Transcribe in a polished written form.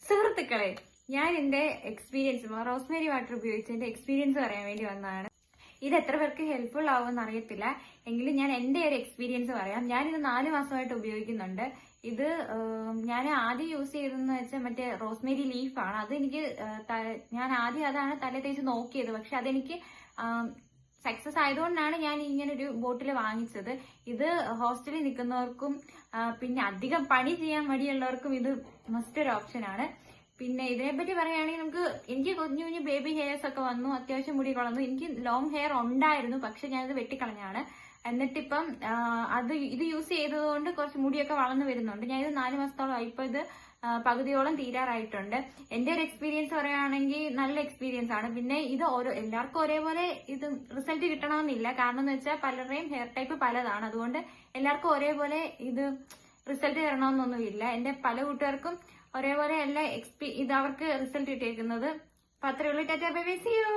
സുഹൃത്തുക്കളെ, ഞാൻ എന്റെ എക്സ്പീരിയൻസ് റോസ്മേരി വാട്ടർ ഉപയോഗിച്ച് എന്റെ എക്സ്പീരിയൻസ് പറയാൻ വേണ്ടി വന്നതാണ്. ഇത് എത്ര പേർക്ക് ഹെൽപ്ഫുൾ ആവുമെന്ന് അറിയത്തില്ല, എങ്കിലും ഞാൻ എന്റെ ഒരു എക്സ്പീരിയൻസ് പറയാം. ഞാനിത് 4 മാസമായിട്ട് ഉപയോഗിക്കുന്നുണ്ട്. ഇത് ഞാൻ ആദ്യം യൂസ് ചെയ്തതെന്ന് വെച്ചാൽ മറ്റേ റോസ്മേരി ലീഫാണ്. അതെനിക്ക് ഞാൻ ആദ്യം അതാണ് തല തേച്ച് നോക്കിയത്. പക്ഷെ അതെനിക്ക് സക്സസ് ആയതുകൊണ്ടാണ് ഞാൻ ഇങ്ങനെ ഒരു ബോട്ടിൽ വാങ്ങിച്ചത്. ഇത് ഹോസ്റ്റലിൽ നിൽക്കുന്നവർക്കും പിന്നെ അധികം പണി ചെയ്യാൻ മടിയുള്ളവർക്കും ഇത് മസ്റ്റ് ഒരു ഓപ്ഷനാണ്. പിന്നെ ഇതിനെപ്പറ്റി പറയുകയാണെങ്കിൽ എനിക്ക് കുഞ്ഞു കുഞ്ഞു ബേബി ഹെയർസ് ഒക്കെ വന്നു, അത്യാവശ്യം മുടി വളർന്നു. എനിക്ക് ലോങ് ഹെയർ ഉണ്ടായിരുന്നു, പക്ഷെ ഞാനിത് വെട്ടിക്കളഞ്ഞാണ്. എന്നിട്ടിപ്പം ഇത് യൂസ് ചെയ്തതുകൊണ്ട് കുറച്ച് മുടിയൊക്കെ വളർന്നു വരുന്നുണ്ട്. ഞാനിത് 4 മാസത്തോളം ഇപ്പൊ ഇത് പകുതിയോളം തീരാറായിട്ടുണ്ട്. എന്റെ ഒരു എക്സ്പീരിയൻസ് പറയുകയാണെങ്കിൽ നല്ല എക്സ്പീരിയൻസ് ആണ്. പിന്നെ ഇത് എല്ലാവർക്കും ഒരേപോലെ ഇത് റിസൾട്ട് കിട്ടണമെന്നില്ല. കാരണം എന്ന് വെച്ചാൽ പലരുടെയും ഹെയർ ടൈപ്പ് പലതാണ്. അതുകൊണ്ട് എല്ലാവർക്കും ഒരേപോലെ ഇത് റിസൾട്ട് തരണമെന്നൊന്നുമില്ല. എന്റെ പല കൂട്ടുകാർക്കും ഒരേപോലെ അല്ല ഇത് അവർക്ക് റിസൾട്ട് കിട്ടിയേക്കുന്നത്. അപ്പൊ അത്രേ ഉള്ളൂ. Tata bye bye, see U.